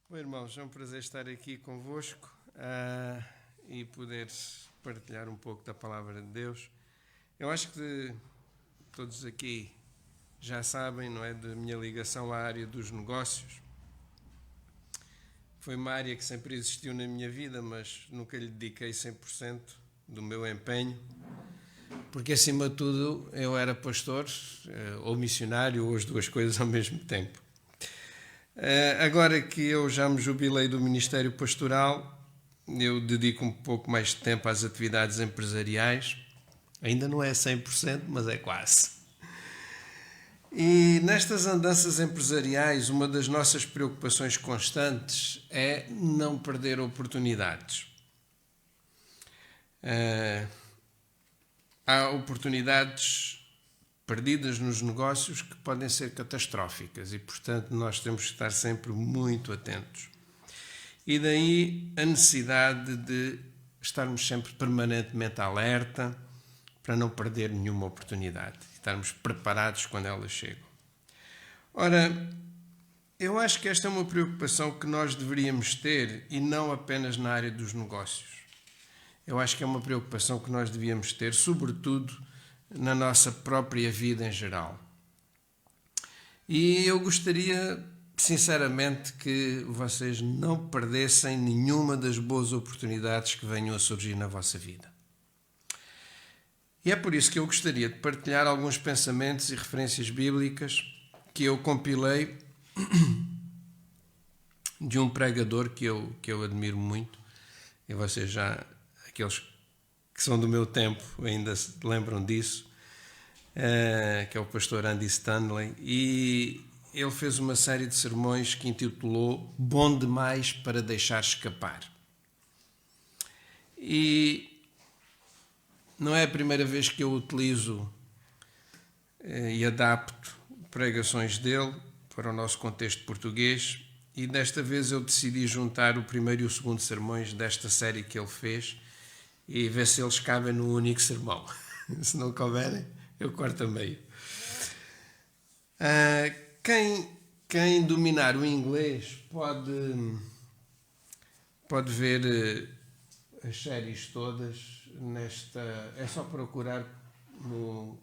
Bom, irmãos, é um prazer estar aqui convosco e poder partilhar um pouco da palavra de Deus. Eu acho que todos aqui já sabem, não é, da minha ligação à área dos negócios. Foi uma área que sempre existiu na minha vida, mas nunca lhe dediquei 100% do meu empenho, porque acima de tudo eu era pastor ou missionário ou as duas coisas ao mesmo tempo. Agora que eu já me jubilei do Ministério Pastoral, eu dedico um pouco mais de tempo às atividades empresariais. Ainda não é 100%, mas é quase. E nestas andanças empresariais, uma das nossas preocupações constantes é não perder oportunidades. Há oportunidades perdidas nos negócios que podem ser catastróficas e, portanto, nós temos que estar sempre muito atentos. E daí a necessidade de estarmos sempre permanentemente alerta para não perder nenhuma oportunidade e estarmos preparados quando elas chegam. Ora, eu acho que esta é uma preocupação que nós deveríamos ter e não apenas na área dos negócios. Eu acho que é uma preocupação que nós devíamos ter, sobretudo na nossa própria vida em geral. E eu gostaria, sinceramente, que vocês não perdessem nenhuma das boas oportunidades que venham a surgir na vossa vida. E é por isso que eu gostaria de partilhar alguns pensamentos e referências bíblicas que eu compilei de um pregador que eu admiro muito, e vocês já, aqueles que são do meu tempo, ainda se lembram disso, que é o pastor Andy Stanley, e ele fez uma série de sermões que intitulou Bom Demais para Deixar Escapar. E não é a primeira vez que eu utilizo e adapto pregações dele para o nosso contexto português, e desta vez eu decidi juntar o primeiro e o segundo sermões desta série que ele fez e ver se eles cabem num único sermão. Se não couberem, eu corto a meio. Quem dominar o inglês pode ver as séries todas nesta. É só procurar no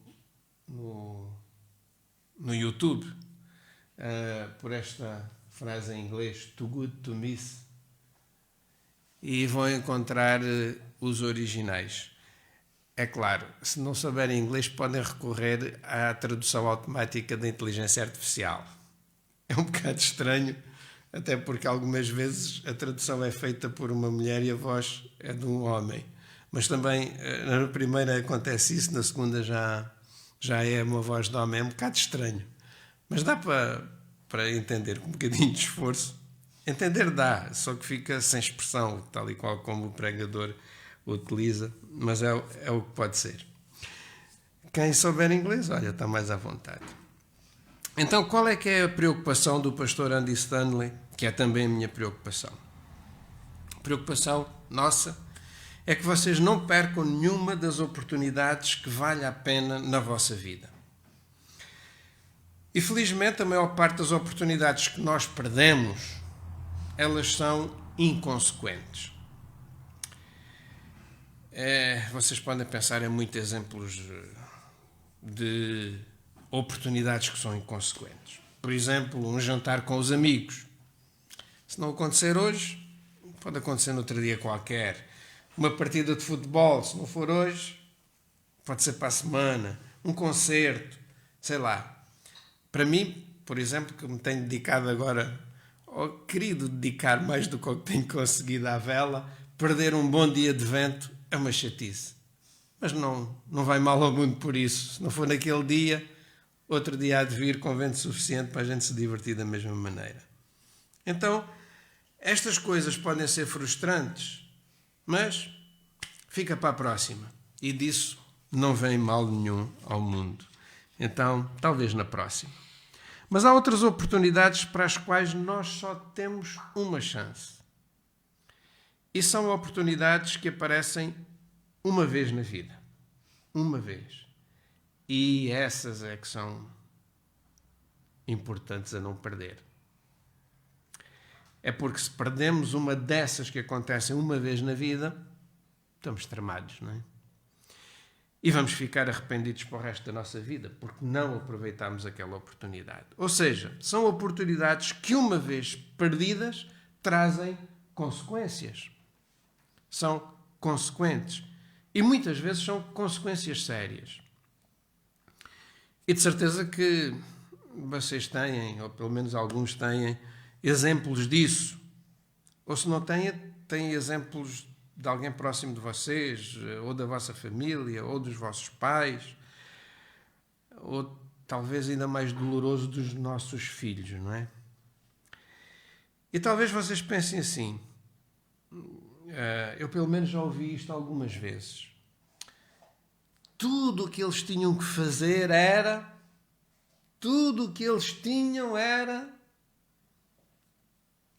YouTube por esta frase em inglês, too good to miss, e vão encontrar os originais. É claro, se não souberem inglês, podem recorrer à tradução automática da inteligência artificial. É um bocado estranho, até porque algumas vezes a tradução é feita por uma mulher e a voz é de um homem. Mas também, na primeira acontece isso, na segunda já é uma voz de homem. É um bocado estranho. Mas dá para entender com um bocadinho de esforço. Entender dá, só que fica sem expressão, tal e qual como o pregador utiliza, mas é o que pode ser. Quem souber inglês, olha, está mais à vontade. Então, qual é que é a preocupação do pastor Andy Stanley, que é também a minha preocupação? A preocupação nossa é que vocês não percam nenhuma das oportunidades que vale a pena na vossa vida. E felizmente a maior parte das oportunidades que nós perdemos, elas são inconsequentes. Vocês podem pensar em muitos exemplos de oportunidades que são inconsequentes. Por exemplo, um jantar com os amigos. Se não acontecer hoje, pode acontecer noutro dia qualquer. Uma partida de futebol, se não for hoje, pode ser para a semana. Um concerto, sei lá. Para mim, por exemplo, que me tenho dedicado agora, ou querido dedicar mais do que o que tenho conseguido à vela, perder um bom dia de vento é uma chatice. Mas não vai mal ao mundo por isso. Se não for naquele dia, outro dia há de vir com vento suficiente para a gente se divertir da mesma maneira. Então, estas coisas podem ser frustrantes, mas fica para a próxima. E disso não vem mal nenhum ao mundo. Então, talvez na próxima. Mas há outras oportunidades para as quais nós só temos uma chance. E são oportunidades que aparecem uma vez na vida. Uma vez. E essas é que são importantes a não perder. é porque se perdemos uma dessas que acontecem uma vez na vida, estamos tramados, não é? E vamos ficar arrependidos para o resto da nossa vida, porque não aproveitámos aquela oportunidade. Ou seja, são oportunidades que, uma vez perdidas, trazem consequências. São consequentes. E muitas vezes são consequências sérias. E de certeza que vocês têm, ou pelo menos alguns têm, exemplos disso. Ou se não têm, têm exemplos de alguém próximo de vocês, ou da vossa família, ou dos vossos pais, ou talvez ainda mais doloroso dos nossos filhos, não é? E talvez vocês pensem assim, eu pelo menos já ouvi isto algumas vezes. Tudo o que eles tinham que fazer era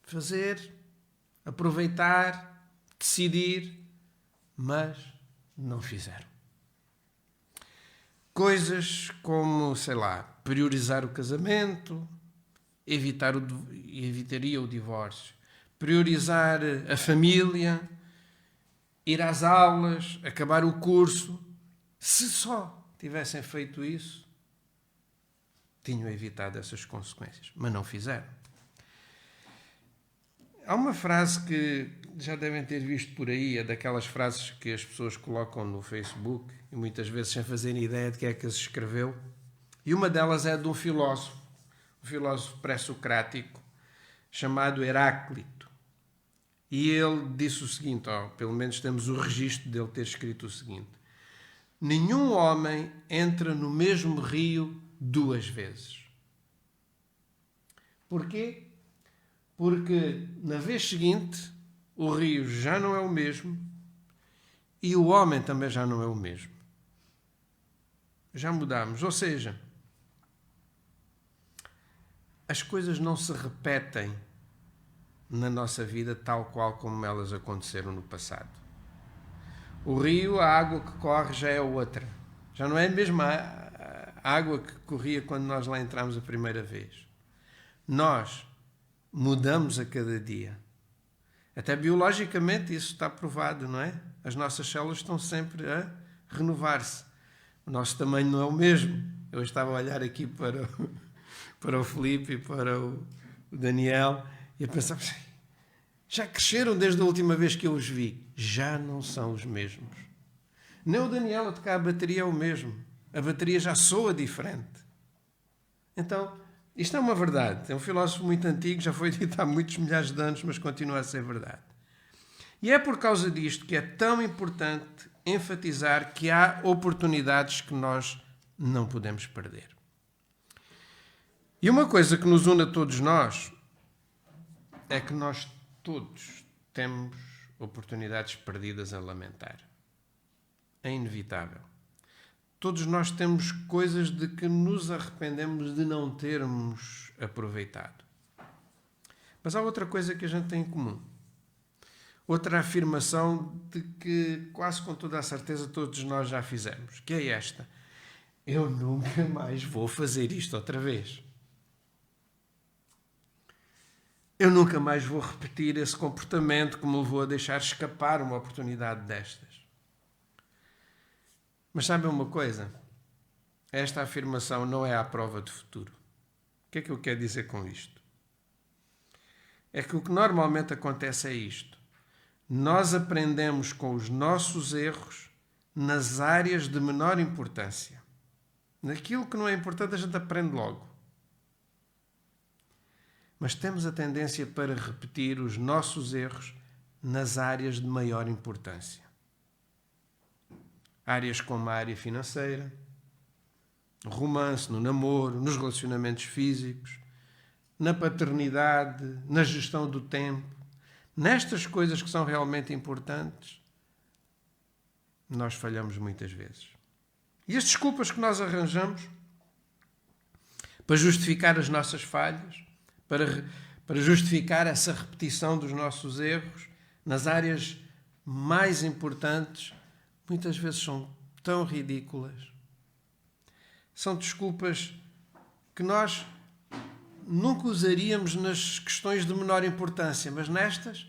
fazer, aproveitar, decidir, mas não fizeram. Coisas como, sei lá, priorizar o casamento, evitaria o divórcio, priorizar a família, ir às aulas, acabar o curso. Se só tivessem feito isso, tinham evitado essas consequências, mas não fizeram. Há uma frase que já devem ter visto por aí, é daquelas frases que as pessoas colocam no Facebook, e muitas vezes sem fazerem ideia de quem é que as escreveu. E uma delas é de um filósofo pré-socrático, chamado Heráclito. E ele disse o seguinte, pelo menos temos o registro dele ter escrito o seguinte: nenhum homem entra no mesmo rio 2 vezes. Porquê? Porque na vez seguinte o rio já não é o mesmo e o homem também já não é o mesmo. Já mudamos. Ou seja, as coisas não se repetem na nossa vida tal qual como elas aconteceram no passado. O rio, a água que corre já é outra. Já não é a mesma água que corria quando nós lá entramos a primeira vez. Nós mudamos a cada dia. Até biologicamente isso está provado, não é? As nossas células estão sempre a renovar-se. O nosso tamanho não é o mesmo. Eu estava a olhar aqui para o Filipe e para o Daniel e a pensar, já cresceram desde a última vez que eu os vi. Já não são os mesmos. Nem o Daniel a tocar a bateria é o mesmo. A bateria já soa diferente. Então, isto é uma verdade. É um filósofo muito antigo, já foi dito há muitos milhares de anos, mas continua a ser verdade. E é por causa disto que é tão importante enfatizar que há oportunidades que nós não podemos perder. E uma coisa que nos une a todos nós é que nós todos temos oportunidades perdidas a lamentar. É inevitável. Todos nós temos coisas de que nos arrependemos de não termos aproveitado. Mas há outra coisa que a gente tem em comum. Outra afirmação de que quase com toda a certeza todos nós já fizemos, que é esta: eu nunca mais vou fazer isto outra vez. Eu nunca mais vou repetir esse comportamento que me levou a deixar escapar uma oportunidade destas. Mas sabem uma coisa? Esta afirmação não é à prova de futuro. O que é que eu quero dizer com isto? É que o que normalmente acontece é isto. Nós aprendemos com os nossos erros nas áreas de menor importância. Naquilo que não é importante a gente aprende logo. Mas temos a tendência para repetir os nossos erros nas áreas de maior importância. Áreas como a área financeira, no romance, no namoro, nos relacionamentos físicos, na paternidade, na gestão do tempo. Nestas coisas que são realmente importantes, nós falhamos muitas vezes. E as desculpas que nós arranjamos para justificar as nossas falhas, para justificar essa repetição dos nossos erros nas áreas mais importantes, muitas vezes são tão ridículas. São desculpas que nós nunca usaríamos nas questões de menor importância, mas nestas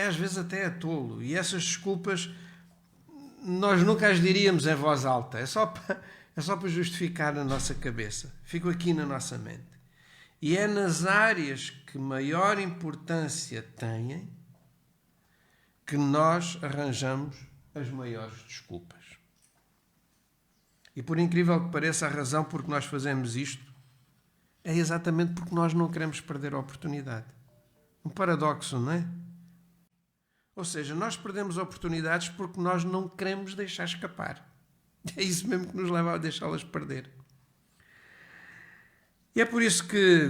às vezes até é tolo. E essas desculpas nós nunca as diríamos em voz alta. É só para justificar na nossa cabeça. Ficam aqui na nossa mente. E é nas áreas que maior importância têm que nós arranjamos as maiores desculpas. E por incrível que pareça, a razão por que nós fazemos isto é exatamente porque nós não queremos perder a oportunidade. Um paradoxo, não é? Ou seja, nós perdemos oportunidades porque nós não queremos deixar escapar. É isso mesmo que nos leva a deixá-las perder. E é por isso que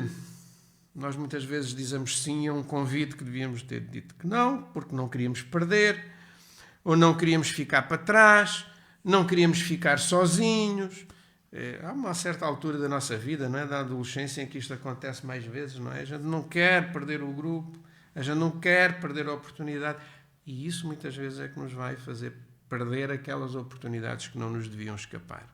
nós muitas vezes dizemos sim a um convite que devíamos ter dito que não, porque não queríamos perder, ou não queríamos ficar para trás, não queríamos ficar sozinhos. Há uma certa altura da nossa vida, não é? Da adolescência, em que isto acontece mais vezes, não é? A gente não quer perder o grupo, a gente não quer perder a oportunidade. E isso muitas vezes é que nos vai fazer perder aquelas oportunidades que não nos deviam escapar.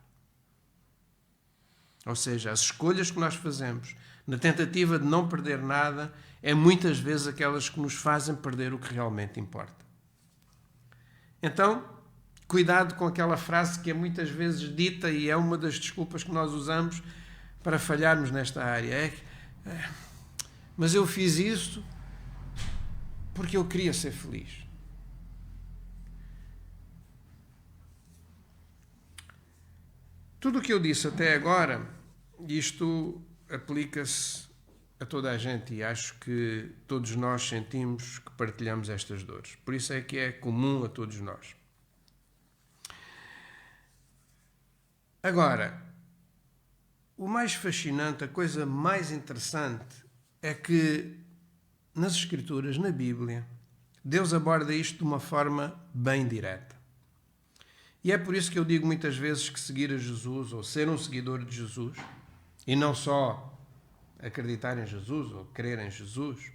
Ou seja, as escolhas que nós fazemos na tentativa de não perder nada é muitas vezes aquelas que nos fazem perder o que realmente importa. Então, cuidado com aquela frase que é muitas vezes dita e é uma das desculpas que nós usamos para falharmos nesta área. Mas eu fiz isso porque eu queria ser feliz. Tudo o que eu disse até agora, isto aplica-se a toda a gente e acho que todos nós sentimos que partilhamos estas dores. Por isso é que é comum a todos nós. Agora, o mais fascinante, a coisa mais interessante é que nas Escrituras, na Bíblia, Deus aborda isto de uma forma bem direta. E é por isso que eu digo muitas vezes que seguir a Jesus, ou ser um seguidor de Jesus, e não só acreditar em Jesus ou crer em Jesus,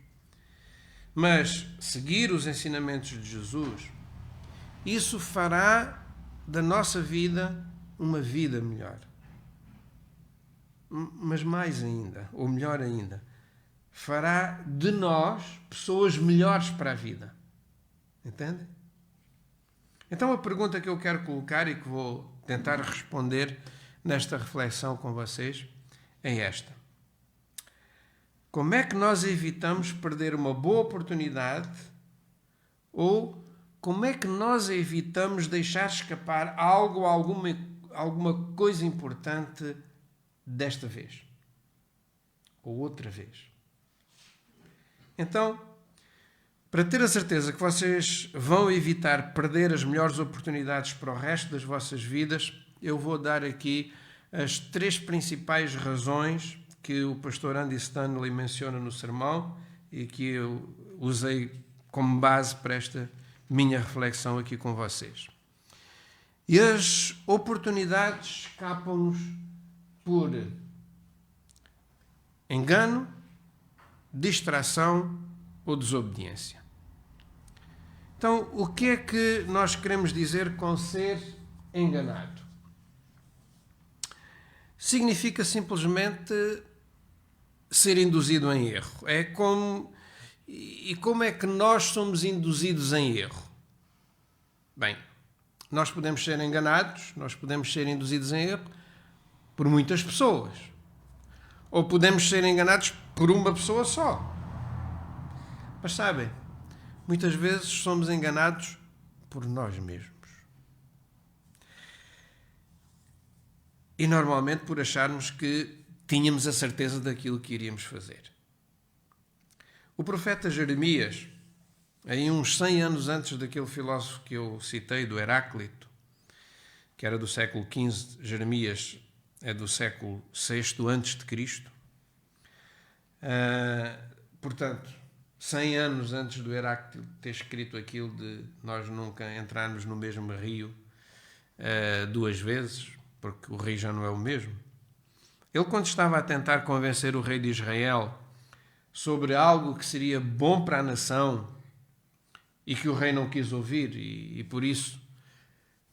mas seguir os ensinamentos de Jesus, isso fará da nossa vida uma vida melhor. Mas mais ainda, ou melhor ainda, fará de nós pessoas melhores para a vida. Entendem? Então a pergunta que eu quero colocar e que vou tentar responder nesta reflexão com vocês é esta. Como é que nós evitamos perder uma boa oportunidade ou como é que nós evitamos deixar escapar algo, alguma coisa importante desta vez? Ou outra vez? Então, para ter a certeza que vocês vão evitar perder as melhores oportunidades para o resto das vossas vidas, eu vou dar aqui as 3 principais razões que o pastor Andy Stanley menciona no sermão e que eu usei como base para esta minha reflexão aqui com vocês. E as oportunidades escapam-nos por engano, distração ou desobediência. Então, o que é que nós queremos dizer com ser enganado? Significa simplesmente ser induzido em erro. E como é que nós somos induzidos em erro? Bem, nós podemos ser enganados, nós podemos ser induzidos em erro por muitas pessoas. Ou podemos ser enganados por uma pessoa só. Mas sabem, muitas vezes somos enganados por nós mesmos. E normalmente por acharmos que tínhamos a certeza daquilo que iríamos fazer. O profeta Jeremias, aí uns 100 anos antes daquele filósofo que eu citei, do Heráclito, que era do século XV, Jeremias é do século VI antes de Cristo. Portanto, 100 anos antes do Heráclito ter escrito aquilo de nós nunca entrarmos no mesmo rio 2 vezes, porque o rio já não é o mesmo. Ele, quando estava a tentar convencer o rei de Israel sobre algo que seria bom para a nação e que o rei não quis ouvir e por isso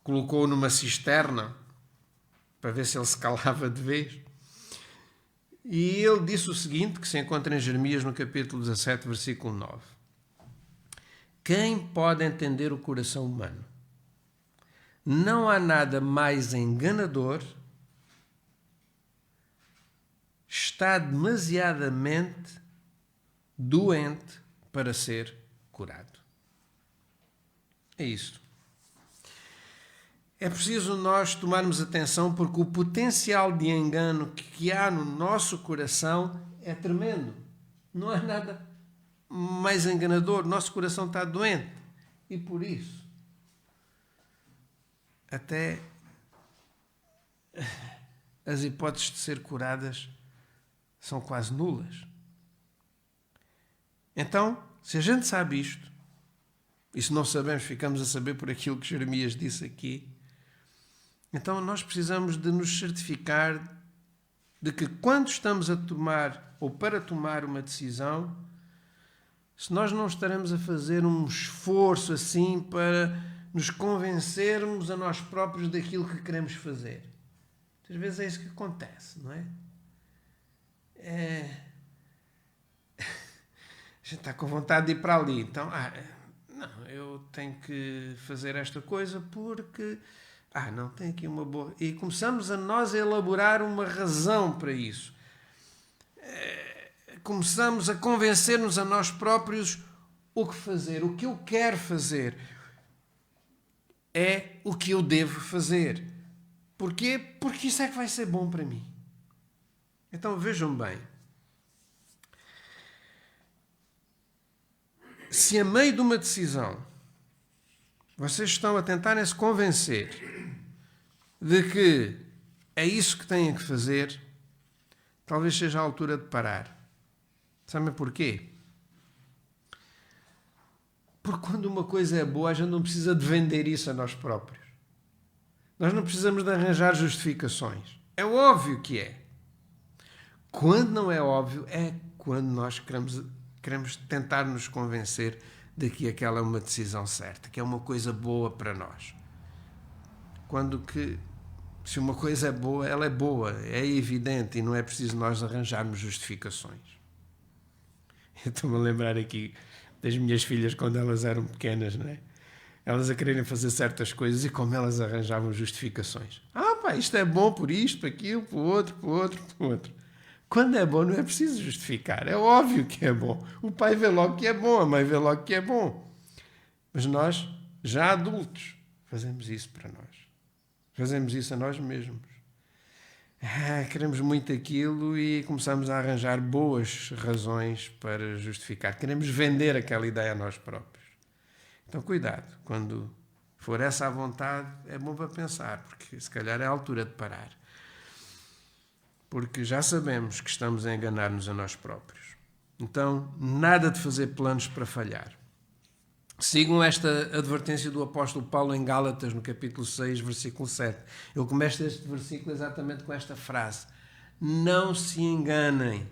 colocou-o numa cisterna para ver se ele se calava de vez, E ele disse o seguinte, que se encontra em Jeremias no capítulo 17, versículo 9. Quem pode entender o coração humano? Não há nada mais enganador, está demasiadamente doente para ser curado. É isso. É preciso nós tomarmos atenção porque o potencial de engano que há no nosso coração é tremendo. Não há nada mais enganador. Nosso coração está doente. E por isso, até as hipóteses de ser curadas são quase nulas. Então, se a gente sabe isto, e se não sabemos, ficamos a saber por aquilo que Jeremias disse aqui, então nós precisamos de nos certificar de que quando estamos a tomar ou para tomar uma decisão, se nós não estaremos a fazer um esforço assim para nos convencermos a nós próprios daquilo que queremos fazer. Às vezes é isso que acontece, não é? A gente está com vontade de ir para ali, então, não, eu tenho que fazer esta coisa porque, não, tem aqui uma boa... E começamos a nós a elaborar uma razão para isso. Começamos a convencer-nos a nós próprios o que fazer, o que eu quero fazer. É o que eu devo fazer. Porquê? Porque isso é que vai ser bom para mim. Então vejam bem. Se a meio de uma decisão vocês estão a tentarem se convencer de que é isso que têm que fazer, talvez seja a altura de parar. Sabem porquê? Porque quando uma coisa é boa, a gente não precisa de vender isso a nós próprios. Nós não precisamos de arranjar justificações. É óbvio que é. Quando não é óbvio, é quando nós queremos tentar nos convencer de que aquela é uma decisão certa, que é uma coisa boa para nós. Quando que, se uma coisa é boa, ela é boa, é evidente e não é preciso nós arranjarmos justificações. Eu estou-me a lembrar aqui das minhas filhas quando elas eram pequenas, não é? Elas a quererem fazer certas coisas e como elas arranjavam justificações. Isto é bom por isto, por aquilo, por outro, por outro, por outro. Quando é bom não é preciso justificar, é óbvio que é bom. O pai vê logo que é bom, a mãe vê logo que é bom. Mas nós, já adultos, fazemos isso para nós. Fazemos isso a nós mesmos. Queremos muito aquilo e começamos a arranjar boas razões para justificar. Queremos vender aquela ideia a nós próprios. Então cuidado, quando for essa a vontade, é bom para pensar, porque se calhar é a altura de parar. Porque já sabemos que estamos a enganar-nos a nós próprios. Então, nada de fazer planos para falhar. Sigam esta advertência do apóstolo Paulo em Gálatas, no capítulo 6, versículo 7. Ele começa este versículo exatamente com esta frase. Não se enganem.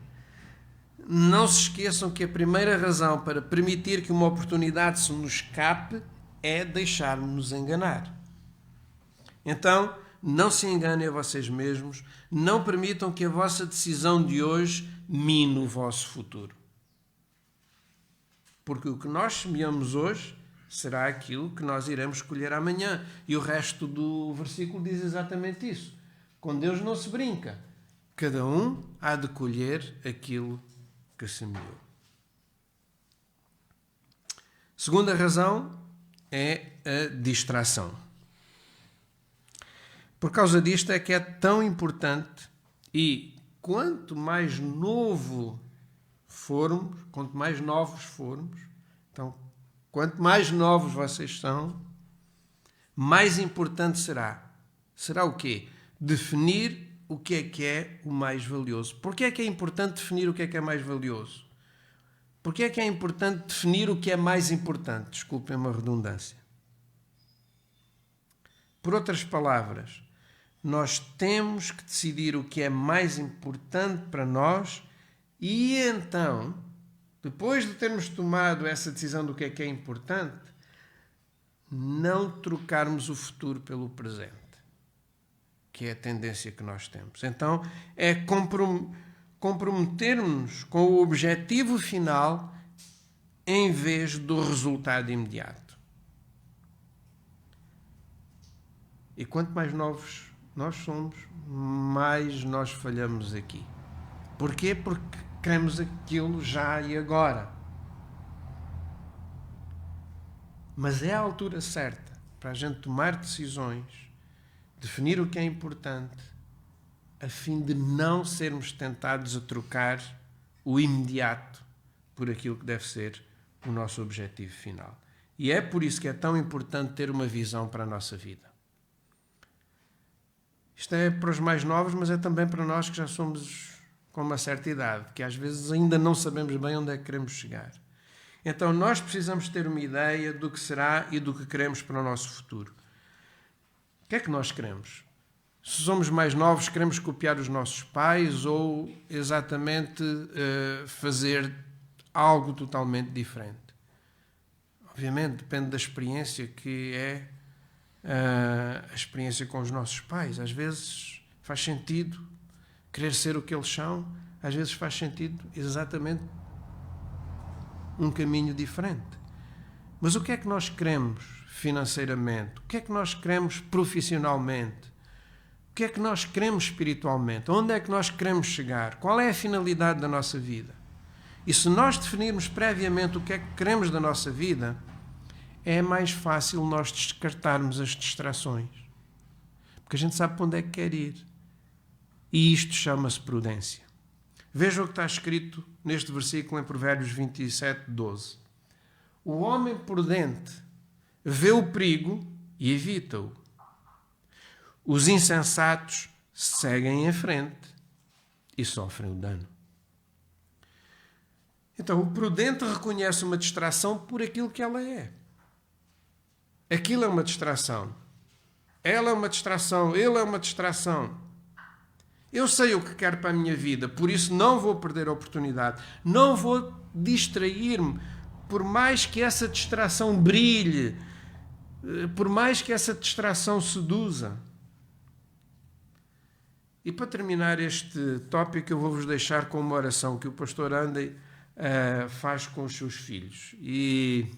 Não se esqueçam que a primeira razão para permitir que uma oportunidade se nos escape é deixar-nos enganar. Então, não se enganem a vocês mesmos, não permitam que a vossa decisão de hoje mine o vosso futuro. Porque o que nós semeamos hoje será aquilo que nós iremos colher amanhã. E o resto do versículo diz exatamente isso. Com Deus não se brinca. Cada um há de colher aquilo que semeou. Segunda razão é a distração. Por causa disto é que é tão importante e quanto mais novos formos, então, quanto mais novos vocês são, mais importante será. Será o quê? Definir o que é o mais valioso. Porquê é que é importante definir o que é mais valioso? Porquê é que é importante definir o que é mais importante? Desculpem-me a redundância. Por outras palavras, nós temos que decidir o que é mais importante para nós e então, depois de termos tomado essa decisão do que é importante, não trocarmos o futuro pelo presente, que é a tendência que nós temos. Então, é comprometermos-nos com o objetivo final em vez do resultado imediato. E quanto mais novos nós somos, mais nós falhamos aqui. Porquê? Porque queremos aquilo já e agora. Mas é a altura certa para a gente tomar decisões, definir o que é importante, a fim de não sermos tentados a trocar o imediato por aquilo que deve ser o nosso objetivo final. E é por isso que é tão importante ter uma visão para a nossa vida. Isto é para os mais novos, mas é também para nós que já somos com uma certa idade, que às vezes ainda não sabemos bem onde é que queremos chegar. Então nós precisamos ter uma ideia do que será e do que queremos para o nosso futuro. O que é que nós queremos? Se somos mais novos, queremos copiar os nossos pais ou exatamente fazer algo totalmente diferente? Obviamente, depende da experiência que é a experiência com os nossos pais. Às vezes faz sentido querer ser o que eles são, às vezes faz sentido exatamente um caminho diferente. Mas o que é que nós queremos financeiramente? O que é que nós queremos profissionalmente? O que é que nós queremos espiritualmente? Onde é que nós queremos chegar? Qual é a finalidade da nossa vida? E se nós definirmos previamente o que é que queremos da nossa vida, é mais fácil nós descartarmos as distrações. Porque a gente sabe para onde é que quer ir. E isto chama-se prudência. Veja o que está escrito neste versículo em Provérbios 27, 12. O homem prudente vê o perigo e evita-o. Os insensatos seguem em frente e sofrem o dano. Então, o prudente reconhece uma distração por aquilo que ela é. Aquilo é uma distração. Ela é uma distração. Ele é uma distração. Eu sei o que quero para a minha vida, por isso não vou perder a oportunidade. Não vou distrair-me. Por mais que essa distração brilhe, por mais que essa distração seduza. E para terminar este tópico, eu vou-vos deixar com uma oração que o pastor Andy faz com os seus filhos. E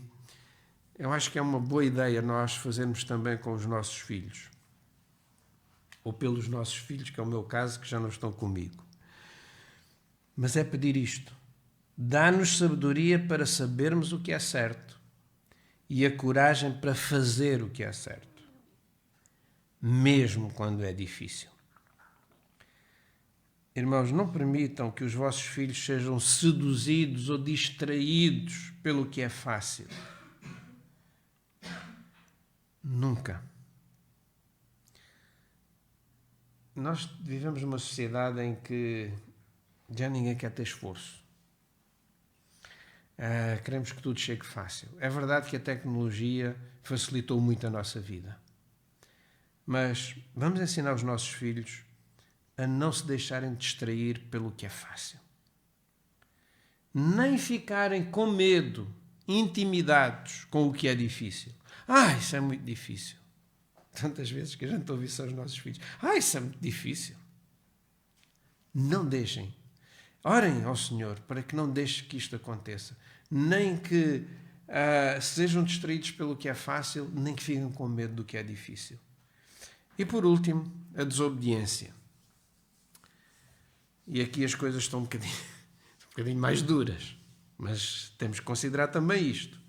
eu acho que é uma boa ideia nós fazermos também com os nossos filhos. Ou pelos nossos filhos, que é o meu caso, que já não estão comigo. Mas é pedir isto. Dá-nos sabedoria para sabermos o que é certo e a coragem para fazer o que é certo, mesmo quando é difícil. Irmãos, não permitam que os vossos filhos sejam seduzidos ou distraídos pelo que é fácil. Nunca. Nós vivemos numa sociedade em que já ninguém quer ter esforço. Queremos que tudo chegue fácil. É verdade que a tecnologia facilitou muito a nossa vida. Mas vamos ensinar os nossos filhos a não se deixarem distrair pelo que é fácil. Nem ficarem com medo, intimidados com o que é difícil. Isso é muito difícil. Tantas vezes que a gente ouve isso aos nossos filhos. Isso é muito difícil. Não deixem. Orem ao Senhor para que não deixe que isto aconteça. Nem que sejam distraídos pelo que é fácil, nem que fiquem com medo do que é difícil. E por último, a desobediência. E aqui as coisas estão um bocadinho mais duras. Mas temos que considerar também isto.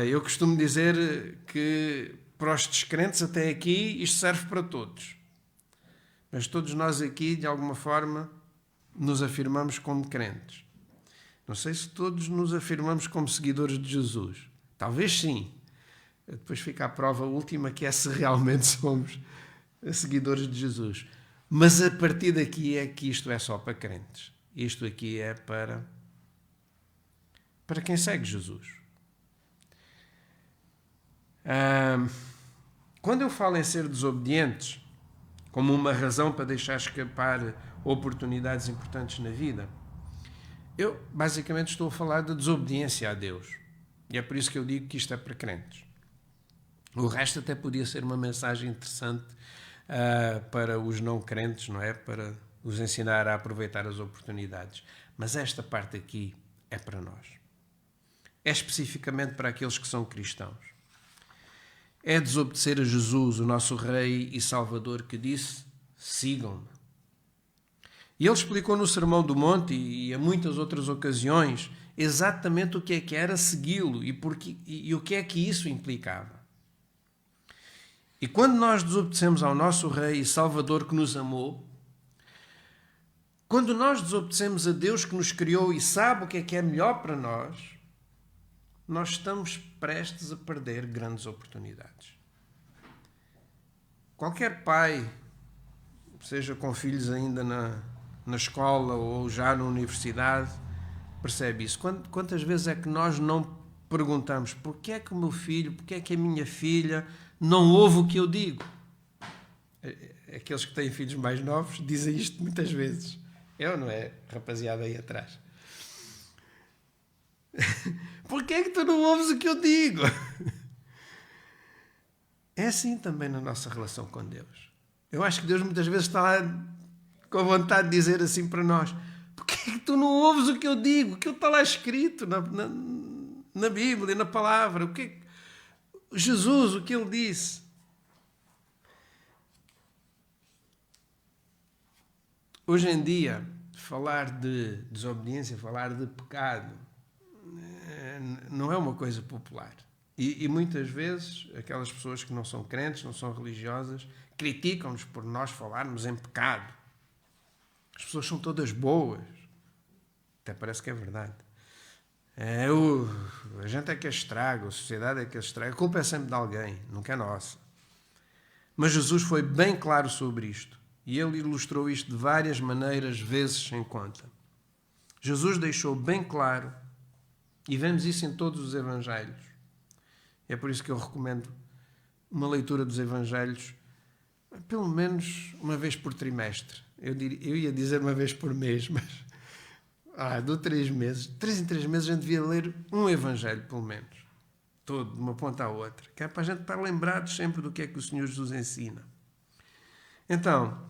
Eu costumo dizer que para os descrentes até aqui isto serve para todos. Mas todos nós aqui, de alguma forma, nos afirmamos como crentes. Não sei se todos nos afirmamos como seguidores de Jesus. Talvez sim. Depois fica a prova última, que é se realmente somos seguidores de Jesus. Mas a partir daqui é que isto é só para crentes. Isto aqui é para quem segue Jesus. Quando eu falo em ser desobedientes, como uma razão para deixar escapar oportunidades importantes na vida, eu basicamente estou a falar da desobediência a Deus. E é por isso que eu digo que isto é para crentes. O resto até podia ser uma mensagem interessante para os não crentes, não é? Para os ensinar a aproveitar as oportunidades. Mas esta parte aqui é para nós. É especificamente para aqueles que são cristãos. É desobedecer a Jesus, o nosso Rei e Salvador, que disse: sigam-me. E ele explicou no Sermão do Monte e a muitas outras ocasiões exatamente o que era segui-lo e o que é que isso implicava. E quando nós desobedecemos ao nosso Rei e Salvador que nos amou, quando nós desobedecemos a Deus que nos criou e sabe o que é melhor para nós estamos prestes a perder grandes oportunidades. Qualquer pai, seja com filhos ainda na escola ou já na universidade, percebe isso. Quantas vezes é que nós não perguntamos porquê é que o meu filho, porquê é que a minha filha não ouve o que eu digo? Aqueles que têm filhos mais novos dizem isto muitas vezes. Eu, não é, rapaziada aí atrás? Porquê é que tu não ouves o que eu digo? É assim também na nossa relação com Deus. Eu acho que Deus muitas vezes está lá com a vontade de dizer assim para nós: porquê é que tu não ouves o que eu digo? O que está lá escrito na Bíblia, na palavra? Jesus, o que ele disse? Hoje em dia, falar de desobediência, falar de pecado, não é uma coisa popular. E muitas vezes, aquelas pessoas que não são crentes, não são religiosas, criticam-nos por nós falarmos em pecado. As pessoas são todas boas. Até parece que é verdade. A gente é que as estraga, a sociedade é que as estraga. A culpa é sempre de alguém, nunca é nossa. Mas Jesus foi bem claro sobre isto. E ele ilustrou isto de várias maneiras, vezes sem conta. Jesus deixou bem claro, e vemos isso em todos os Evangelhos. É por isso que eu recomendo uma leitura dos Evangelhos pelo menos uma vez por trimestre. Eu ia dizer uma vez por mês, mas de 3 meses. 3 em 3 meses a gente devia ler um Evangelho, pelo menos. Todo, de uma ponta à outra. Que é para a gente estar lembrados sempre do que é que o Senhor Jesus ensina. Então,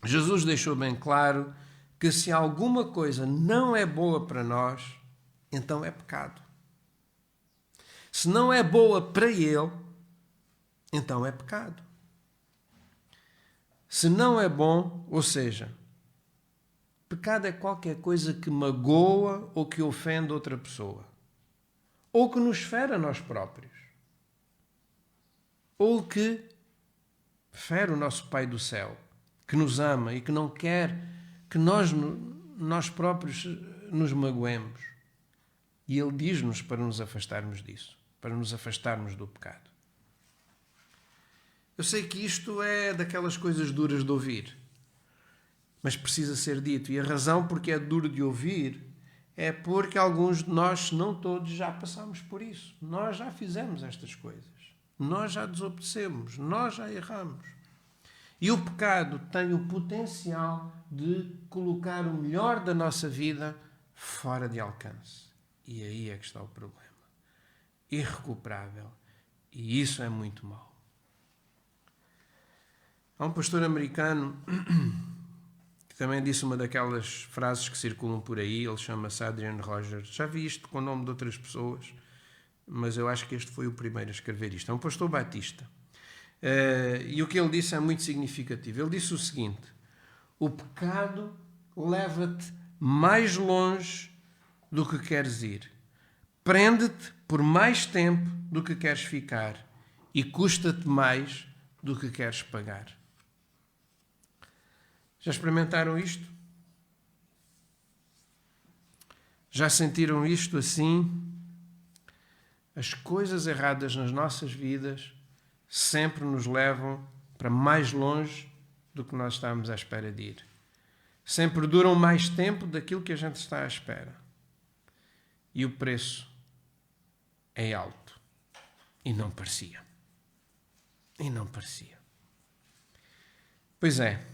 Jesus deixou bem claro que se alguma coisa não é boa para nós, então é pecado. Se não é boa para Ele, então é pecado. Se não é bom, ou seja, pecado é qualquer coisa que magoa ou que ofende outra pessoa. Ou que nos fere a nós próprios. Ou que fere o nosso Pai do céu, que nos ama e que não quer que nós próprios nos magoemos. E Ele diz-nos para nos afastarmos disso, para nos afastarmos do pecado. Eu sei que isto é daquelas coisas duras de ouvir, mas precisa ser dito. E a razão porque é duro de ouvir é porque alguns de nós, se não todos, já passamos por isso. Nós já fizemos estas coisas. Nós já desobedecemos. Nós já erramos. E o pecado tem o potencial de colocar o melhor da nossa vida fora de alcance. E aí é que está o problema. Irrecuperável. E isso é muito mau. Há um pastor americano que também disse uma daquelas frases que circulam por aí. Ele chama-se Adrian Rogers. Já vi isto com o nome de outras pessoas, mas eu acho que este foi o primeiro a escrever isto. É um pastor batista. E o que ele disse é muito significativo. Ele disse o seguinte: o pecado leva-te mais longe do que queres ir. Prende-te por mais tempo do que queres ficar e custa-te mais do que queres pagar. Já experimentaram isto? Já sentiram isto assim? As coisas erradas nas nossas vidas sempre nos levam para mais longe do que nós estamos à espera de ir. Sempre duram mais tempo daquilo que a gente está à espera. E o preço é alto. E não parecia. E não parecia. Pois é,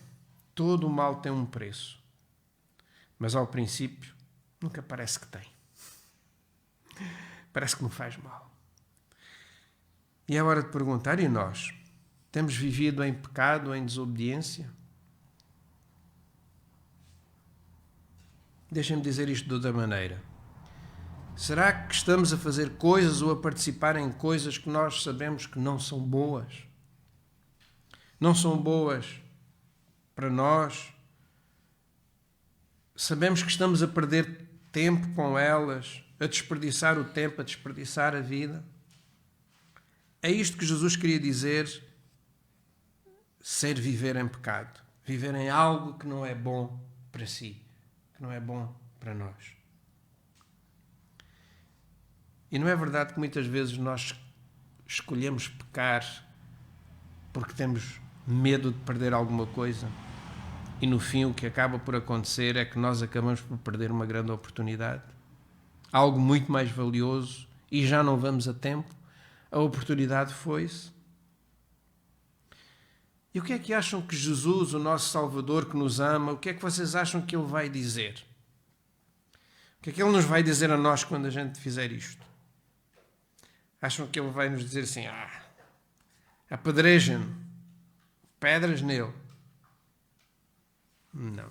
todo o mal tem um preço. Mas ao princípio, nunca parece que tem. Parece que não faz mal. E é hora de perguntar, e nós? Temos vivido em pecado, em desobediência? Deixem-me dizer isto de outra maneira. Será que estamos a fazer coisas ou a participar em coisas que nós sabemos que não são boas? Não são boas para nós? Sabemos que estamos a perder tempo com elas, a desperdiçar o tempo, a desperdiçar a vida? É isto que Jesus queria dizer, ser viver em pecado. Viver em algo que não é bom para si, que não é bom para nós. E não é verdade que muitas vezes nós escolhemos pecar porque temos medo de perder alguma coisa? E no fim o que acaba por acontecer é que nós acabamos por perder uma grande oportunidade. Algo muito mais valioso e já não vamos a tempo. A oportunidade foi-se. E o que é que acham que Jesus, o nosso Salvador que nos ama, o que é que vocês acham que Ele vai dizer? O que é que Ele nos vai dizer a nós quando a gente fizer isto? Acham que Ele vai nos dizer assim, apedrejem-no, pedras nele? Não.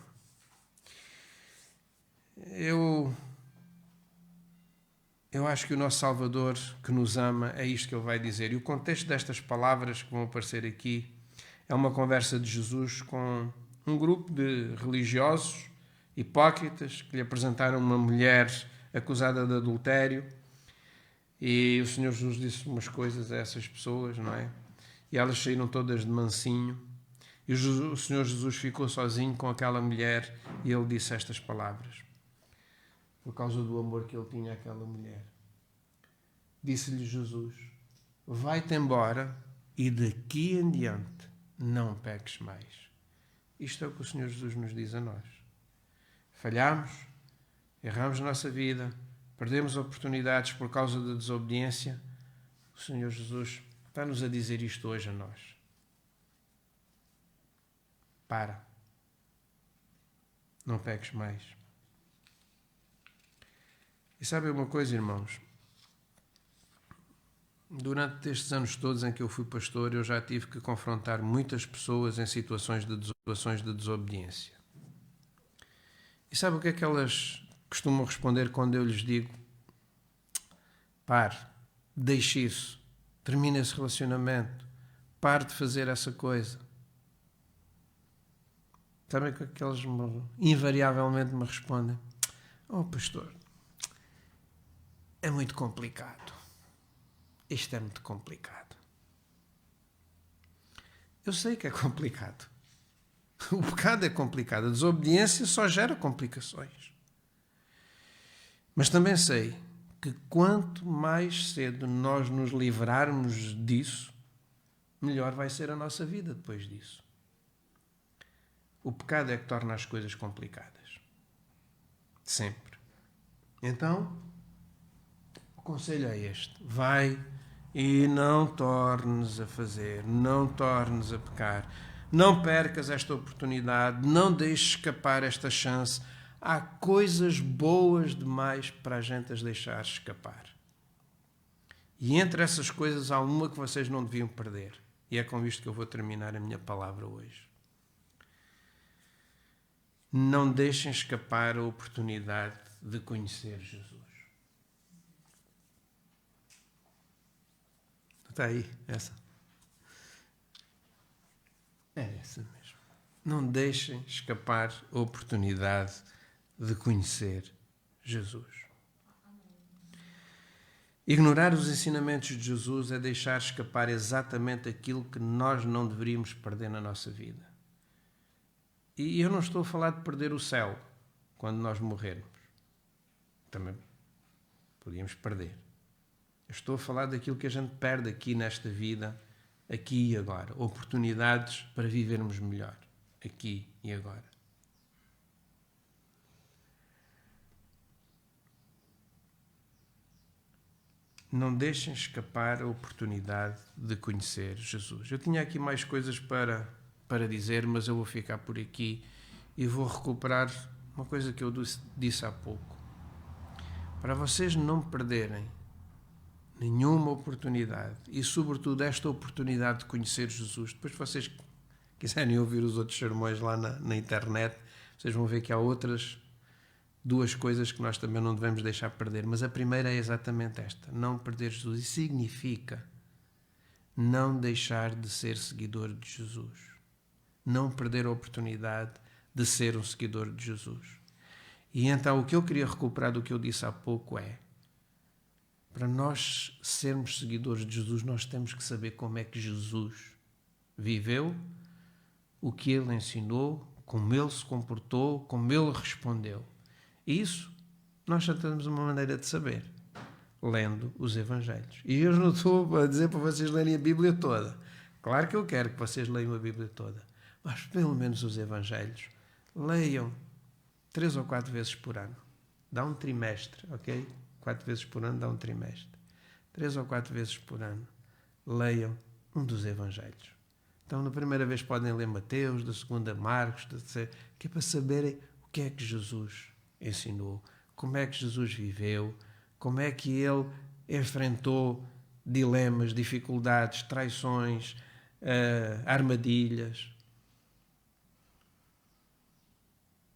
Eu acho que o nosso Salvador que nos ama é isto que Ele vai dizer. E o contexto destas palavras que vão aparecer aqui é uma conversa de Jesus com um grupo de religiosos hipócritas que lhe apresentaram uma mulher acusada de adultério. E o Senhor Jesus disse umas coisas a essas pessoas, não é? E elas saíram todas de mansinho. E o Senhor Jesus ficou sozinho com aquela mulher e Ele disse estas palavras. Por causa do amor que Ele tinha àquela mulher. Disse-lhe Jesus, vai-te embora e daqui em diante não peques mais. Isto é o que o Senhor Jesus nos diz a nós. Falhamos, erramos na nossa vida, perdemos oportunidades por causa da desobediência. O Senhor Jesus está-nos a dizer isto hoje a nós. Para. Não peques mais. E sabem uma coisa, irmãos? Durante estes anos todos em que eu fui pastor, eu já tive que confrontar muitas pessoas em situações de desobediência. E sabe o que é que elas costumam responder quando eu lhes digo: pare, deixe isso, termine esse relacionamento, pare de fazer essa coisa? Sabem o que elas invariavelmente me respondem? Oh, pastor, é muito complicado. Isto é muito complicado. Eu sei que é complicado. O pecado é complicado. A desobediência só gera complicações. Mas também sei que quanto mais cedo nós nos livrarmos disso, melhor vai ser a nossa vida depois disso. O pecado é que torna as coisas complicadas. Sempre. Então, o conselho é este. Vai e não tornes a fazer, não tornes a pecar. Não percas esta oportunidade, não deixes escapar esta chance. Há coisas boas demais para a gente as deixar escapar. E entre essas coisas há uma que vocês não deviam perder. E é com isto que eu vou terminar a minha palavra hoje. Não deixem escapar a oportunidade de conhecer Jesus. Está aí, essa. É essa mesmo. Não deixem escapar a oportunidade de conhecer Jesus. Ignorar os ensinamentos de Jesus é deixar escapar exatamente aquilo que nós não deveríamos perder na nossa vida. E eu não estou a falar de perder o céu quando nós morrermos. Também podíamos perder. Eu estou a falar daquilo que a gente perde aqui nesta vida, aqui e agora. Oportunidades para vivermos melhor, aqui e agora. Não deixem escapar a oportunidade de conhecer Jesus. Eu tinha aqui mais coisas para dizer, mas eu vou ficar por aqui e vou recuperar uma coisa que eu disse há pouco. Para vocês não perderem nenhuma oportunidade e, sobretudo, esta oportunidade de conhecer Jesus. Depois, se vocês quiserem ouvir os outros sermões lá na internet, vocês vão ver que há outras duas coisas que nós também não devemos deixar perder. Mas a primeira é exatamente esta: não perder Jesus. Isso significa não deixar de ser seguidor de Jesus. Não perder a oportunidade de ser um seguidor de Jesus. E então o que eu queria recuperar do que eu disse há pouco é: para nós sermos seguidores de Jesus, nós temos que saber como é que Jesus viveu, o que ele ensinou, como ele se comportou, como ele respondeu. Isso nós já temos uma maneira de saber, lendo os Evangelhos. E eu não estou a dizer para vocês lerem a Bíblia toda. Claro que eu quero que vocês leiam a Bíblia toda, mas pelo menos os Evangelhos leiam 3 ou 4 vezes por ano. Dá um trimestre, ok? 4 vezes por ano dá um trimestre. 3 ou 4 vezes por ano leiam um dos Evangelhos. Então, na primeira vez podem ler Mateus, da segunda Marcos, da terceira, que é para saberem o que é que Jesus ensinou, como é que Jesus viveu, como é que ele enfrentou dilemas, dificuldades, traições, armadilhas.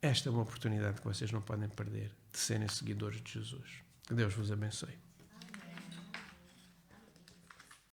Esta é uma oportunidade que vocês não podem perder de serem seguidores de Jesus. Que Deus vos abençoe.